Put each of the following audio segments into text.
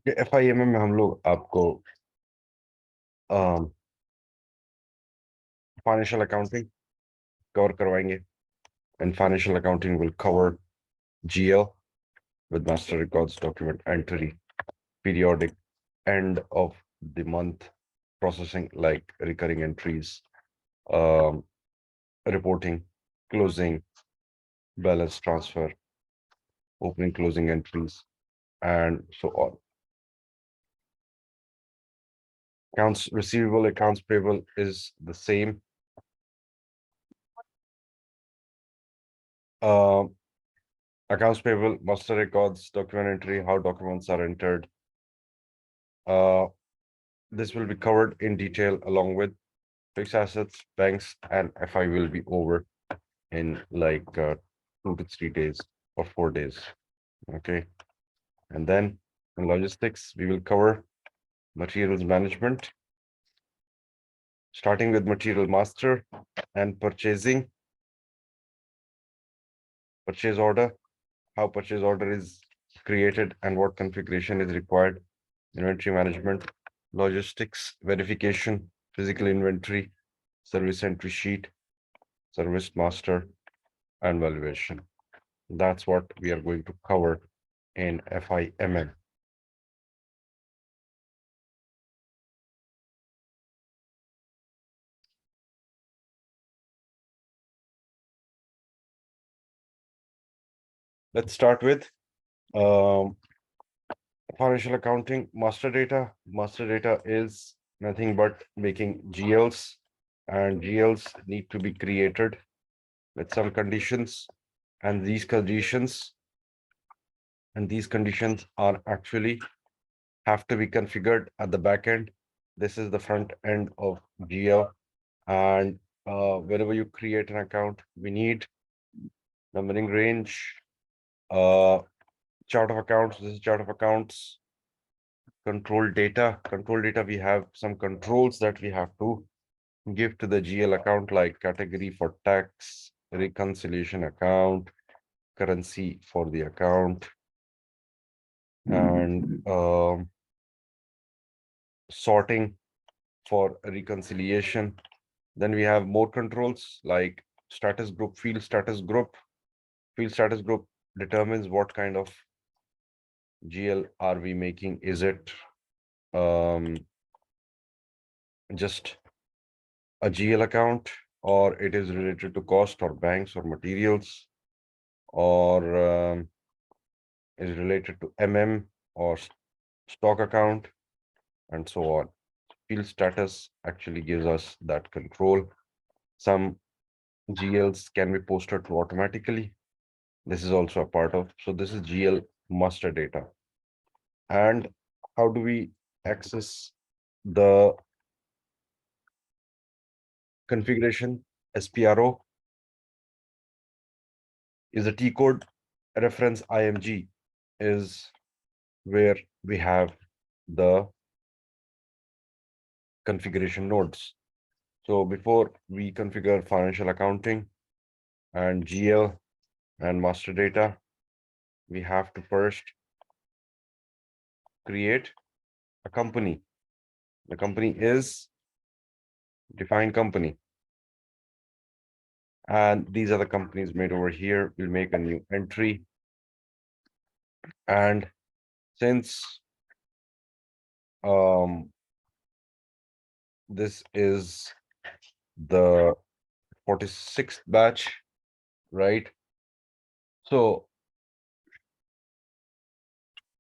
FIMM में हम लोग आपको फाइनेंशियल अकाउंटिंग कवर करवाएंगे and financial accounting will cover GL with master records document entry, periodic end of the month processing like recurring entries, um, reporting, closing, balance transfer, opening closing entries, and so on. Accounts receivable, accounts payable is the same. Uh, Accounts payable, master records, document entry, how documents are entered. This will be covered in detail along with fixed assets, banks, and FI will be over in like 2 to 3 days or 4 days. Okay. And then in logistics, we will cover materials management, starting with material master and purchasing, purchase order, how purchase order is created and what configuration is required, inventory management, logistics, verification, physical inventory, service entry sheet, service master, and valuation. That's what we are going to cover in FIMM. Let's start with financial accounting master data. Master data is nothing but making GLs, and GLs need to be created with some conditions, and these conditions are actually have to be configured at the back end. This is the front end of GL, and whenever you create an account, we need numbering range, uh, chart of accounts. This is chart of accounts. Control data. Control data, we have some controls that we have to give to the GL account, like category for tax, reconciliation account, currency for the account, and sorting for reconciliation. Then we have more controls like status group, field status group. Field status group determines what kind of GL are we making. Is it just a GL account, or it is related to cost or banks or materials, or is related to or stock account, and so on. Field status actually gives us that control. Some GLs can be posted to automatically. This is also a part of, so this is GL master data. And how do we access the configuration? SPRO is a T code. Reference IMG is where we have the configuration nodes. So before we configure financial accounting and GL and master data, we have to first create a company. The company is defined company. And these are the companies made over here. We'll make a new entry. And since this is the 46th batch, right? So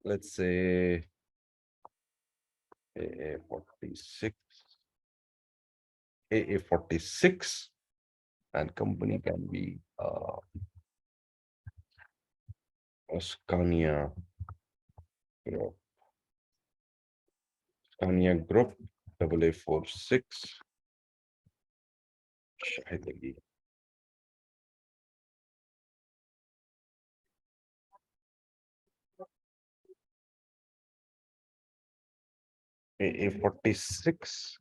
let's say AA46, AA46, and company can be Scania, Scania Group, AA46. शायद AA46.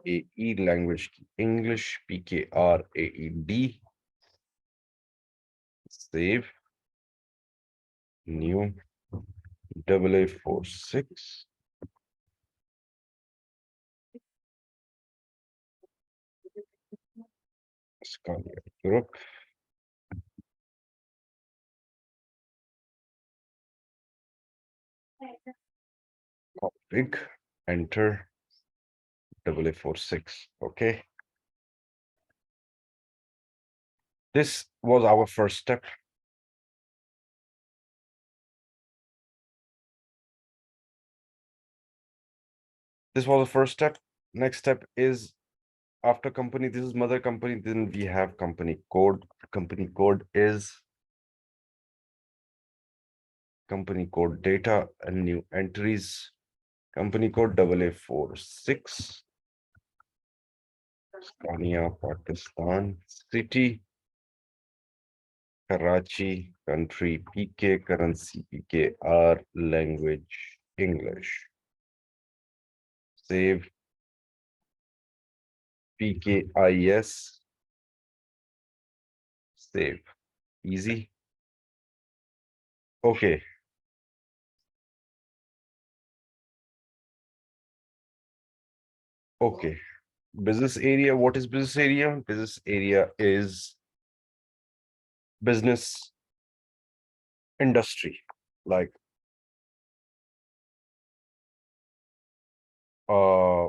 AE language English PKR AED Save. New. 8846. Scania Europe. Config. Enter. 8846. Okay. This was our first step. This was the first step. Next step is after company, this is mother company, then we have company code. Company code is company code data and new entries. Company code 8846. Scania, Pakistan. City, Karachi. Country, PK. Currency, PKR. Language, English. Save. PKIS. Save. Easy. Okay. Okay. Business area. What is business area? Business area is business industry, like uh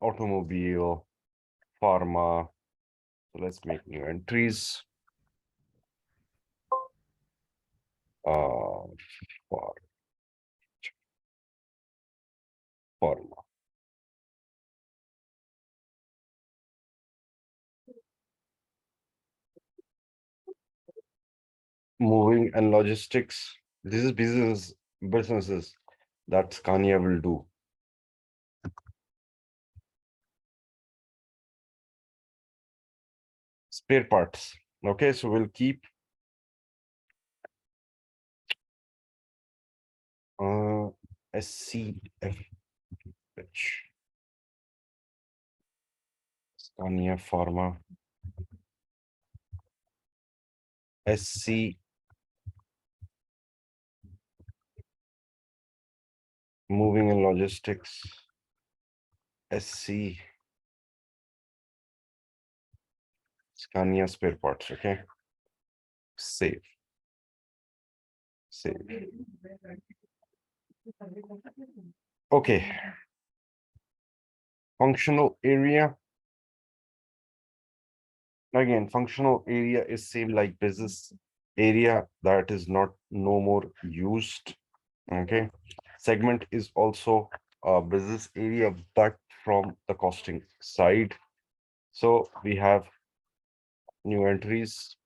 automobile, pharma. So let's make new entries. Uh for pharma. Moving and logistics. This is businesses that Scania will do. Spare parts. Okay, so we'll keep SCFH. Scania Pharma. SC moving and logistics. SC Scania spare parts. Okay. Save. Save. Okay. Functional area. Again, functional area is same like business area that is not no more used. Okay. Segment is also a business area, but from the costing side. So we have new entries.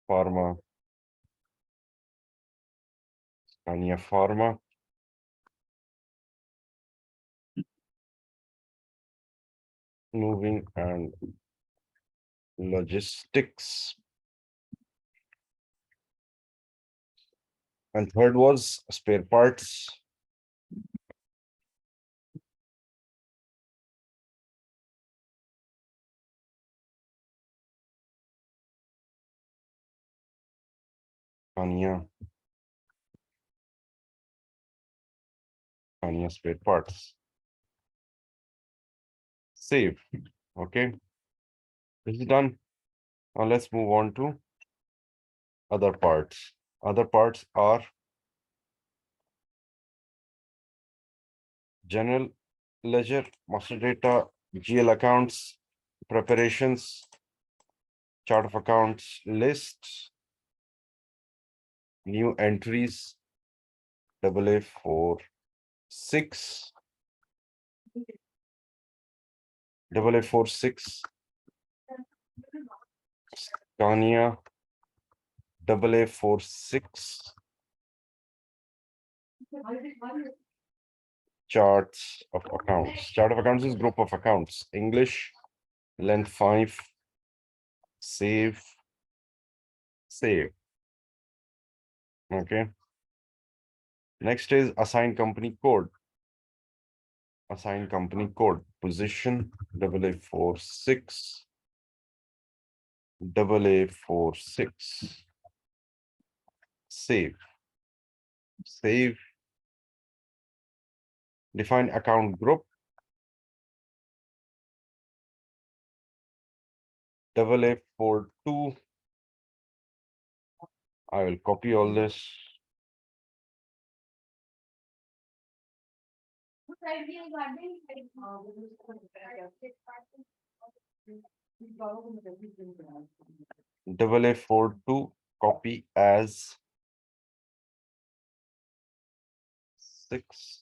Pharma. Scania Pharma. Moving and logistics. And third was spare parts. Scania spare parts. Save. Okay. This is done. Now let's move on to other parts. Other parts are general ledger, master data, GL accounts, preparations, chart of accounts, lists, new entries, 8846, 8846, Scania, 8846, charts of accounts. Chart of accounts is group of accounts. English, length 5, save, save. Okay. Next is assign company code. Assign company code. Position 8846. AA46. Save. Save. Define account group. AA42. I will copy all this. AA42 copy as 6.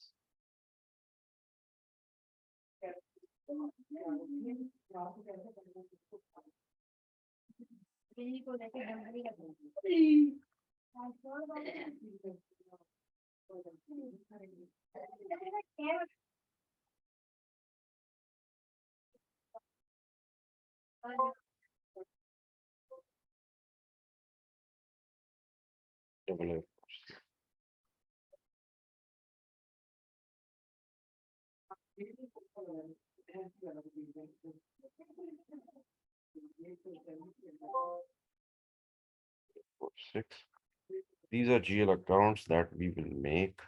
AA. Six. These are GL accounts that we will make.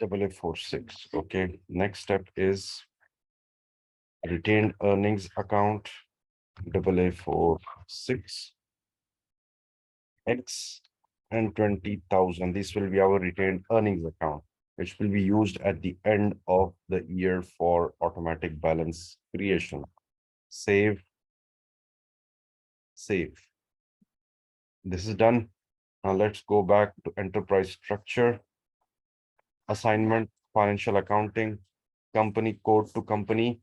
AA46. Okay. Next step is retained earnings account. AA46. X and 20,000. This will be our retained earnings account, which will be used at the end of the year for automatic balance creation. Save, save. This is done. Now let's go back to enterprise structure, assignment, financial accounting, company code to company,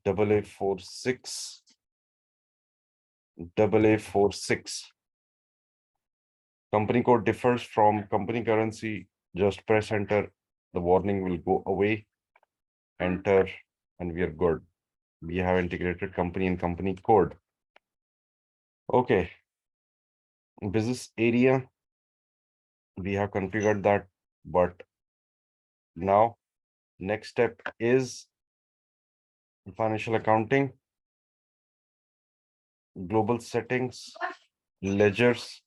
AA46, AA46. Company code differs from company currency. Just press enter. The warning will go away. Enter, and we are good. We have integrated company and company code. Okay. Business area. We have configured that, but now next step is financial accounting, global settings, ledgers,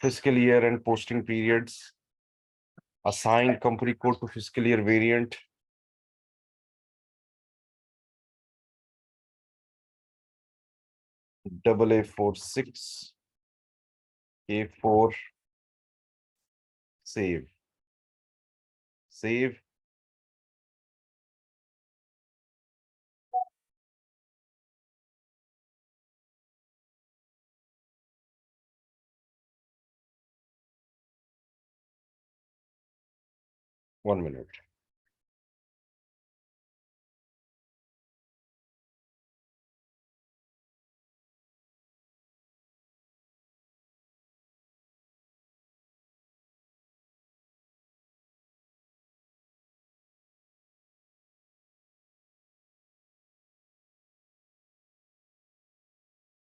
fiscal year and posting periods, assign company code to fiscal year variant, AA46, A4, save, save. One minute.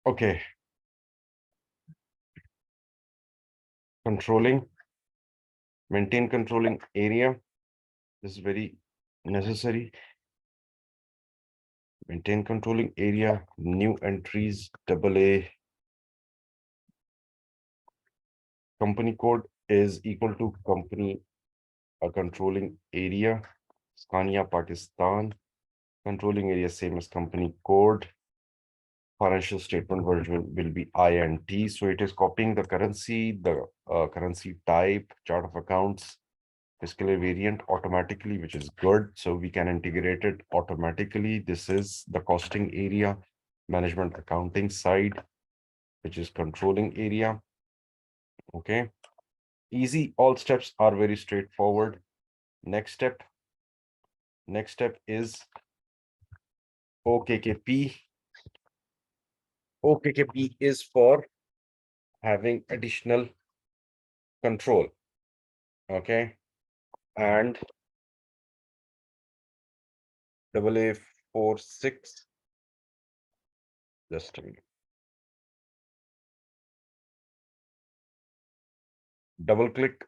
Okay. Controlling, maintain controlling area. This is very necessary. Maintain controlling area, new entries, AA. Company code is equal to company controlling area, Scania, Pakistan. Controlling area, same as company code. Financial statement version will be INT. So it is copying the currency type, chart of accounts, fiscal year variant automatically, which is good. So we can integrate it automatically. This is the costing area, management accounting side, which is controlling area. Okay. Easy. All steps are very straightforward. Next step is OKKP. OKKP is for having additional control. Okay. And AA46. Just a minute. Double click.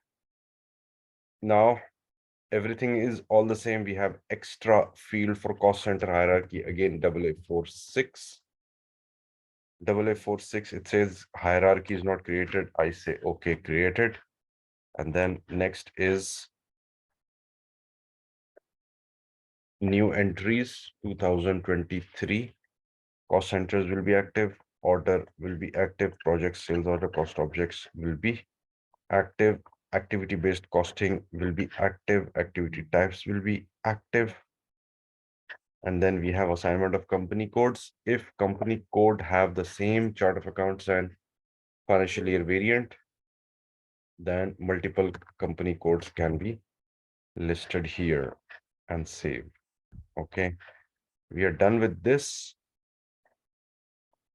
Now everything is all the same. We have extra field for cost center hierarchy. Again, AA46. AA46, it says hierarchy is not created. I say, okay, created. And then next is new entries 2023. Cost centers will be active. Order will be active. Project sales order cost objects will be active. Activity based costing will be active. Activity types will be active. And then we have assignment of company codes. If company code have the same chart of accounts and financial year variant, then multiple company codes can be listed here and saved. Okay, we are done with this.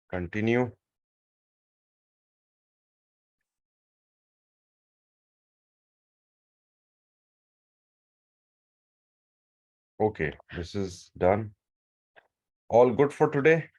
Continue. Okay, this is done. All good for today.